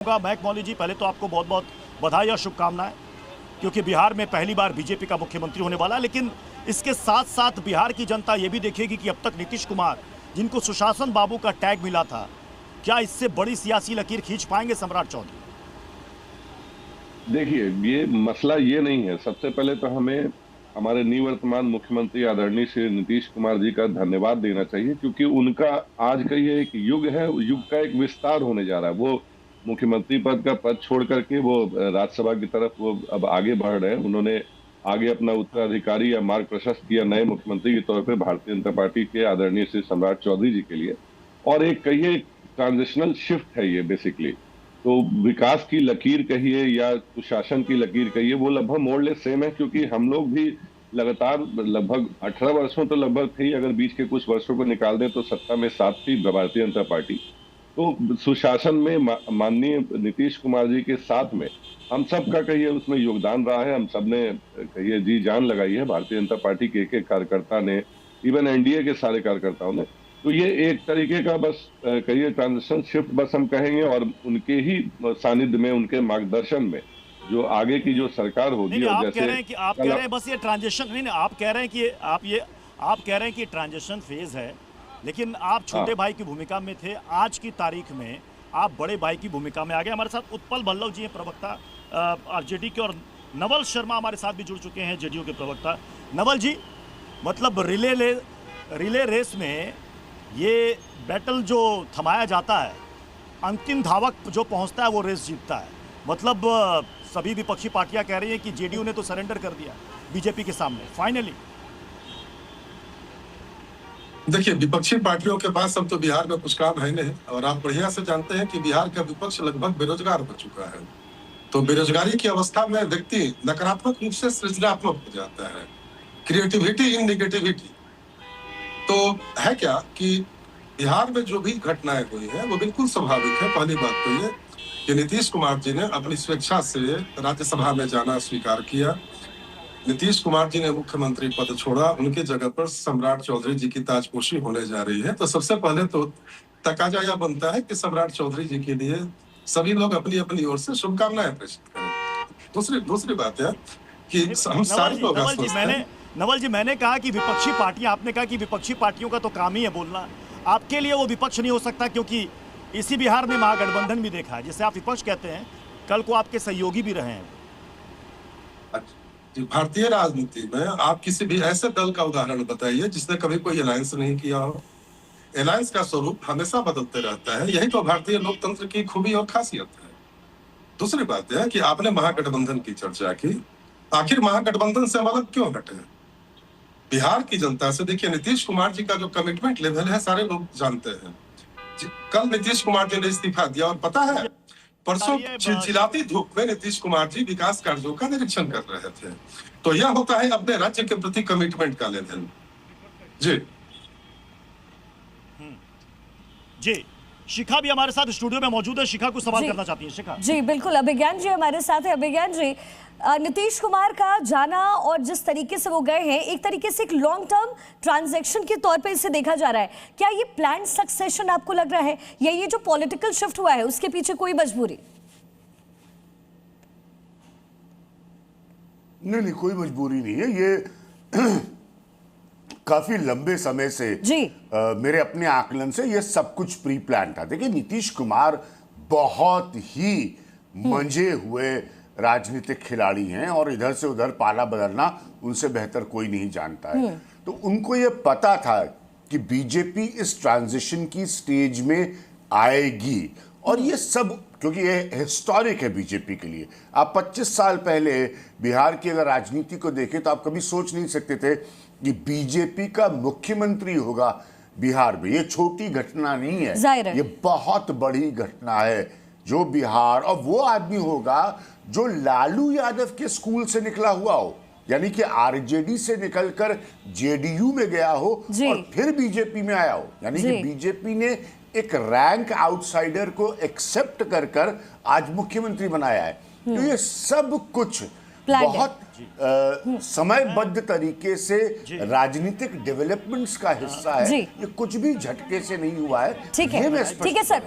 महक मौली जी, पहले तो आपको बहुत बहुत बधाई और शुभकामनाएं, क्योंकि बिहार में पहली बार बीजेपी का मुख्यमंत्री होने वाला है। लेकिन इसके साथ साथ बिहार की जनता ये भी देखेगी कि अब तक नीतीश कुमार, जिनको सुशासन बाबू का टैग मिला था, क्या इससे बड़ी सियासी लकीर खींच पाएंगे सम्राट चौधरी? देखिए, ये मसला ये नहीं है। सबसे पहले तो हमें हमारे निवर्तमान मुख्यमंत्री आदरणीय श्री नीतीश कुमार जी का धन्यवाद देना चाहिए, क्योंकि उनका आज का ये एक युग है, युग का एक विस्तार होने जा रहा है। वो मुख्यमंत्री पद का पद छोड़ करके वो राज्यसभा की तरफ वो अब आगे बढ़ रहे हैं। उन्होंने आगे अपना उत्तराधिकारी या मार्ग प्रशस्त किया नए मुख्यमंत्री के तौर पे भारतीय जनता पार्टी के आदरणीय श्री सम्राट चौधरी जी के लिए। और एक कहिए ट्रांजिशनल शिफ्ट है ये बेसिकली। तो विकास की लकीर कहिए या सुशासन की लकीर कहिए, वो लगभग मोरलेस सेम है, क्योंकि हम लोग भी लगातार लगभग 18 वर्षों तो लगभग थे, अगर बीच के कुछ वर्षों को निकाल दें तो सत्ता में साथ थी भारतीय जनता पार्टी। तो सुशासन में माननीय नीतीश कुमार जी के साथ में हम सब का कहिए उसमें योगदान रहा है। हम सब ने कहिए जी जान लगाई है, भारतीय जनता पार्टी के एक कार्यकर्ता ने, इवन एनडीए के सारे कार्यकर्ताओं ने। तो ये एक तरीके का बस कहिए ट्रांजिशन शिफ्ट बस हम कहेंगे, और उनके ही सानिध्य में, उनके मार्गदर्शन में जो आगे की जो सरकार होगी। नहीं, आप कह रहे हैं बस ये ट्रांजिशन नहीं, आप कह रहे हैं कि आप कह रहे हैं कि ट्रांजिशन फेज है, लेकिन आप छोटे भाई की भूमिका में थे। आज की तारीख में आप बड़े भाई की भूमिका में आ गए। हमारे साथ उत्पल भल्लव जी हैं, प्रवक्ता आरजेडी के, और नवल शर्मा हमारे साथ भी जुड़ चुके हैं, जेडीयू के प्रवक्ता। नवल जी, मतलब रिले रेस में ये बैटल जो थमाया जाता है, अंतिम धावक जो पहुंचता है वो रेस जीतता है। मतलब सभी विपक्षी पार्टियां कह रही हैं कि जेडीयू ने तो सरेंडर कर दिया बीजेपी के सामने फाइनली। देखिए, विपक्षी पार्टियों के पास अब तो बिहार में कुछ काम है नहीं, और आप बढ़िया से जानते हैं कि बिहार का विपक्ष लगभग बेरोजगार हो चुका है। तो बेरोजगारी की अवस्था में व्यक्ति नकारात्मक रूप से सृजनात्मक हो जाता है, क्रिएटिविटी इन नेगेटिविटी। तो है क्या कि बिहार में जो भी घटनाएं हुई है वो बिल्कुल स्वाभाविक है। पहली बात तो ये कि नीतीश कुमार जी ने अपनी स्वेच्छा से राज्यसभा में जाना स्वीकार किया। नीतीश कुमार जी ने मुख्यमंत्री पद छोड़ा, उनके जगह पर सम्राट चौधरी जी की ताजपोशी होने जा रही है। तो सबसे पहले तो तकाजा यह बनता है कि सम्राट चौधरी जी के लिए सभी लोग अपनी अपनी ओर से शुभकामनाएं प्रेषित करें। दूसरी बात है कि हम सारे लोग नवल जी, मैंने कहा कि विपक्षी पार्टियां, आपने कहा कि विपक्षी पार्टियों का तो काम ही है बोलना। आपके लिए वो विपक्ष नहीं हो सकता, क्योंकि इसी बिहार में महागठबंधन भी देखा है, जिसे आप विपक्ष कहते हैं, कल को आपके सहयोगी भी रहे हैं। भारतीय राजनीति में आप किसी भी ऐसे दल का उदाहरण बताइए जिसने कभी कोई अलायंस नहीं किया हो। अलायंस का स्वरूप हमेशा बदलते रहता है, यही तो भारतीय लोकतंत्र की खूबी और खासियत है। दूसरी बात यह है कि आपने महागठबंधन की चर्चा की, आखिर महागठबंधन से हम अलग क्यों हटे? बिहार की जनता से देखिए, नीतीश कुमार जी का जो कमिटमेंट लेवल है सारे लोग जानते हैं। कल नीतीश कुमार जी ने इस्तीफा दिया, और पता है परसों चिलचिलाती धूप में नीतीश कुमार जी विकास कार्यों का निरीक्षण कर रहे थे। तो यह होता है अपने राज्य के प्रति कमिटमेंट का लेवल। जी, शिखा भी हमारे साथ स्टूडियो में मौजूद है। शिखा कुछ सवाल करना चाहती है। शिखा जी बिल्कुल, अभिज्ञान जी हमारे साथ है। अभिज्ञान जी, नीतीश कुमार का जाना और जिस तरीके से वो गए हैं, एक तरीके से एक लॉन्ग टर्म ट्रांजैक्शन के तौर पे इसे देखा जा रहा है। क्या ये प्लान सक्सेशन आपको लग रहा है, या ये जो पॉलिटिकल शिफ्ट हुआ है उसके पीछे कोई मजबूरी? नहीं, कोई मजबूरी नहीं है। ये काफी लंबे समय से मेरे अपने आकलन से ये सब कुछ प्री प्लान था। देखिए, नीतीश कुमार बहुत ही मंजे हुए राजनीतिक खिलाड़ी हैं, और इधर से उधर पाला बदलना उनसे बेहतर कोई नहीं जानता है। तो उनको ये पता था कि बीजेपी इस ट्रांजिशन की स्टेज में आएगी, और ये सब क्योंकि ये हिस्टोरिक है बीजेपी के लिए। आप 25 साल पहले बिहार की अगर राजनीति को देखें तो आप कभी सोच नहीं सकते थे कि बीजेपी का मुख्यमंत्री होगा बिहार में। ये छोटी घटना नहीं है, ये बहुत बड़ी घटना है। जो बिहार, और वो आदमी होगा जो लालू यादव के स्कूल से निकला हुआ हो, यानी कि आरजेडी से निकलकर जेडीयू में गया हो और फिर बीजेपी में आया हो। यानी कि बीजेपी ने एक रैंक आउटसाइडर को एक्सेप्ट कर आज मुख्यमंत्री बनाया है। तो ये सब कुछ बहुत समयबद्ध तरीके से राजनीतिक डेवलपमेंट्स का हिस्सा है। ये कुछ भी झटके से नहीं हुआ है। ठीक है सर।